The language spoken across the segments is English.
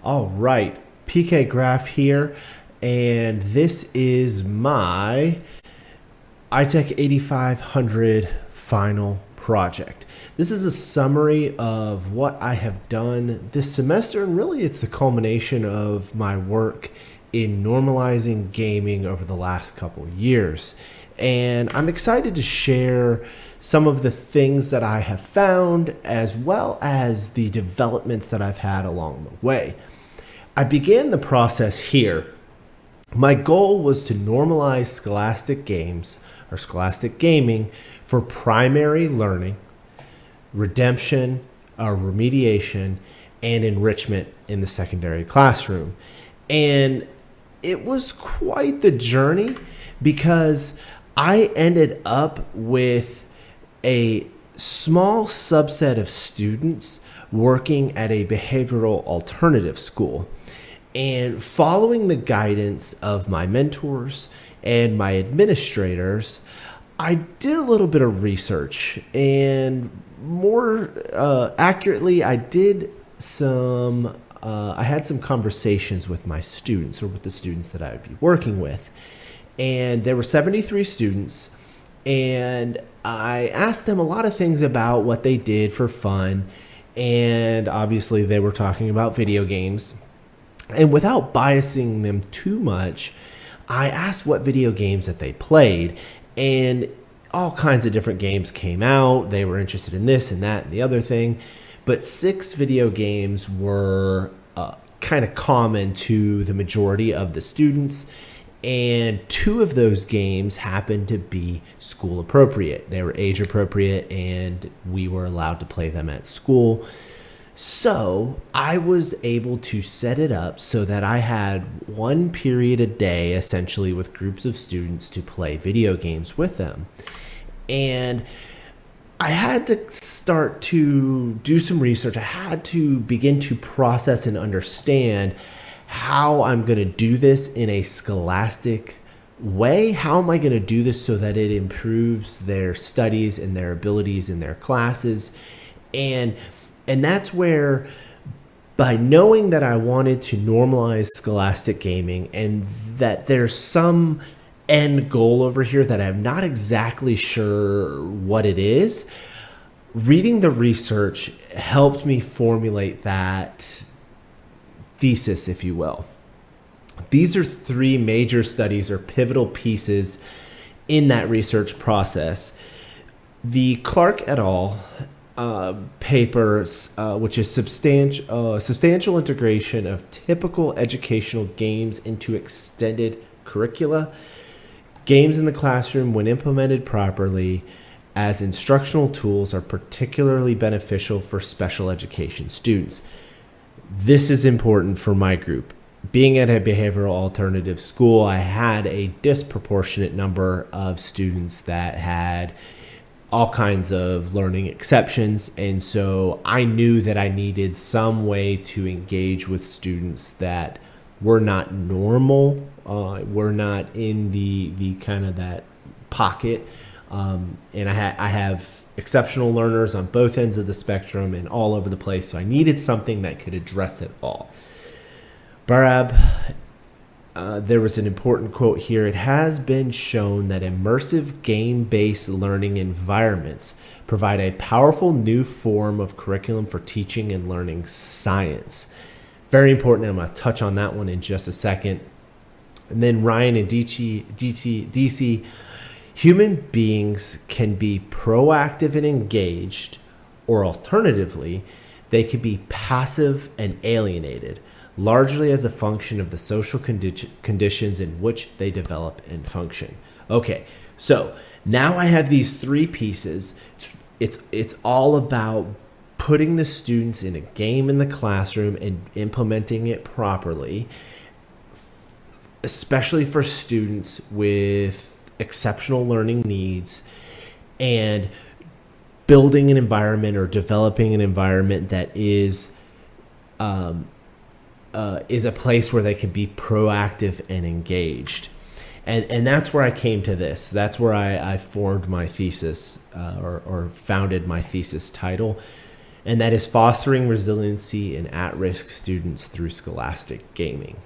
All right, PK Graff here, and this is my ITEC 8500 final project. This is a summary of what I have done this semester, and really it's the culmination of my work in normalizing gaming over the last couple years. And I'm excited to share some of the things that I have found, as well as the developments that I've had along the way. I began the process here. My goal was to normalize scholastic games or scholastic gaming for primary learning, redemption, remediation, and enrichment in the secondary classroom. And it was quite the journey because I ended up with a small subset of students working at a behavioral alternative school. And following the guidance of my mentors and my administrators, I did a little bit of research, and more accurately, I had some conversations with my students, or with the students that I would be working with. And there were 73 students, and I asked them a lot of things about what they did for fun. And obviously they were talking about video games. And without biasing them too much, I asked what video games that they played, and all kinds of different games came out. They were interested in this and that and the other thing, but 6 video games were kind of common to the majority of the students, and 2 of those games happened to be school appropriate. They were age appropriate, and we were allowed to play them at school. So I was able to set it up so that I had 1 period a day, essentially, with groups of students to play video games with them. And I had to start to do some research. I had to begin to process and understand how I'm going to do this in a scholastic way. How am I going to do this so that it improves their studies and their abilities in their classes? And that's where, by knowing that I wanted to normalize scholastic gaming and that there's some end goal over here that I'm not exactly sure what it is, reading the research helped me formulate that thesis, if you will. These are 3 major studies or pivotal pieces in that research process. The Clark et al. Papers, which is substantial integration of typical educational games into extended curricula. Games in the classroom, when implemented properly as instructional tools, are particularly beneficial for special education students. This is important for my group. Being at a behavioral alternative school, I had a disproportionate number of students that had all kinds of learning exceptions, and so I knew that I needed some way to engage with students that were not normal, were not in the kind of that pocket, and I have exceptional learners on both ends of the spectrum and all over the place, so I needed something that could address it all. Barab, there was an important quote here. It has been shown that immersive game-based learning environments provide a powerful new form of curriculum for teaching and learning science. Very important. I'm going to touch on that one in just a second. And then Ryan and DC, human beings can be proactive and engaged, or alternatively, they can be passive and alienated, largely as a function of the social conditions in which they develop and function. Okay, so now I have these 3 pieces. It's all about putting the students in a game in the classroom and implementing it properly, especially for students with exceptional learning needs, and building an environment or developing an environment that is a place where they can be proactive and engaged. And that's where I came to this. That's where I formed my thesis or founded my thesis title. and that is fostering resiliency in at-risk students through scholastic gaming.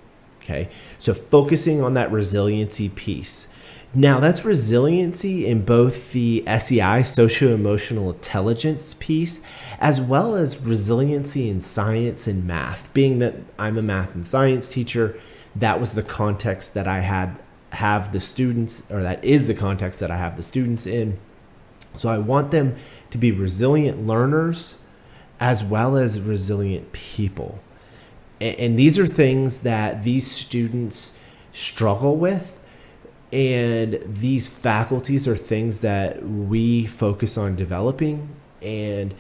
Okay, so focusing on that resiliency piece. Now that's resiliency in both the SEI, socio-emotional intelligence piece, as well as resiliency in science and math. Being that I'm a math and science teacher, that was the context that I have the students, or that is the context that I have the students in. So I want them to be resilient learners as well as resilient people. And these are things that these students struggle with. And these faculties are things that we focus on developing. And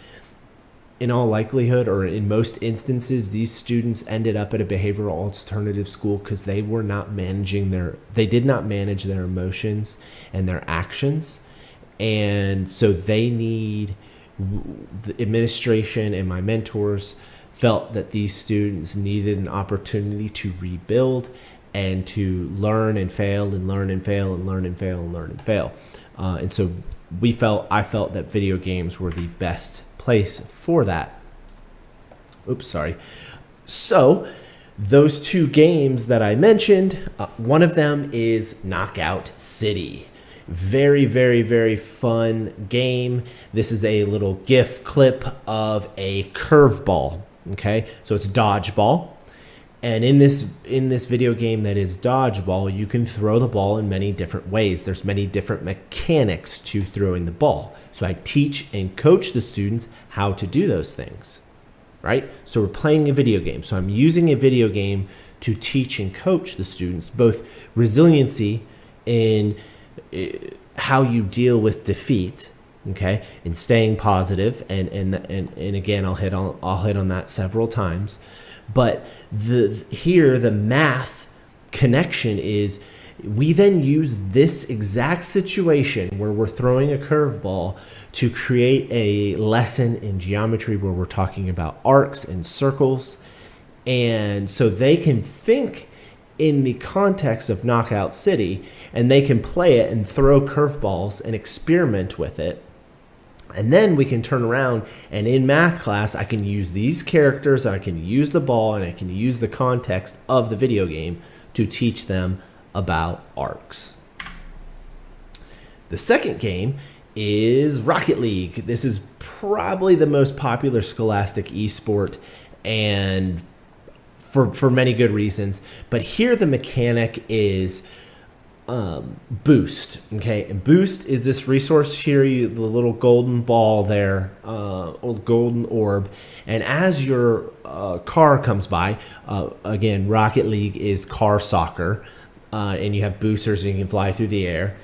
in all likelihood, or in most instances, these students ended up at a behavioral alternative school because they did not manage their emotions and their actions. And so they need, the administration and my mentors felt that these students needed an opportunity to rebuild and to learn and fail and learn and fail and learn and fail and learn and fail. And so I felt that video games were the best place for that. Oops, sorry. So those two games that I mentioned, one of them is Knockout City. Very, very, very fun game. This is a little GIF clip of a curveball. Okay, so it's dodgeball. And in this video game that is dodgeball, you can throw the ball in many different ways. There's many different mechanics to throwing the ball. So I teach and coach the students how to do those things, right? So we're playing a video game. So I'm using a video game to teach and coach the students, both resiliency in how you deal with defeat, okay, and staying positive. And again, I'll hit on that several times. But the math connection is, we then use this exact situation where we're throwing a curveball to create a lesson in geometry where we're talking about arcs and circles. And so they can think in the context of Knockout City, and they can play it and throw curveballs and experiment with it. And then we can turn around, and in math class, I can use these characters, and I can use the ball, and I can use the context of the video game to teach them about arcs. The second game is Rocket League. This is probably the most popular scholastic esport, and for many good reasons. But here the mechanic is Boost. Okay, and Boost is this resource here, the little golden ball there, or golden orb, and as your car comes by, again, Rocket League is car soccer, and you have boosters and you can fly through the air,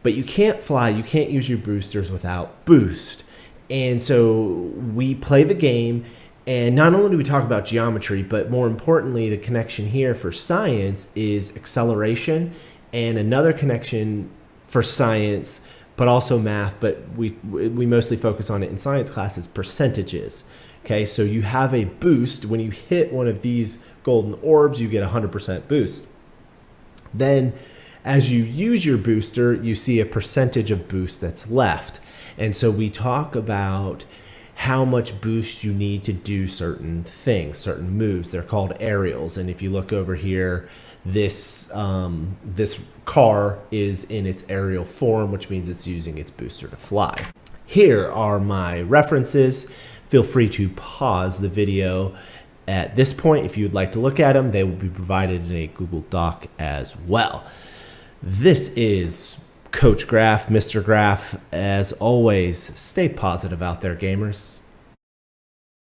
but you can't fly, you can't use your boosters without Boost. And so we play the game, and not only do we talk about geometry, but more importantly, the connection here for science is acceleration. And another connection for science, but also math, but we mostly focus on it in science class, is percentages. Okay, so you have a boost. When you hit one of these golden orbs, you get 100% boost. Then as you use your booster, you see a percentage of boost that's left. And so we talk about how much boost you need to do certain things, certain moves. They're called aerials. And if you look over here, this car is in its aerial form, which means it's using its booster to fly. Here are my references. Feel free to pause the video at this point if you would like to look at them. They will be provided in a Google Doc as well. This is Coach Graff, Mr. Graff. As always, stay positive out there, gamers.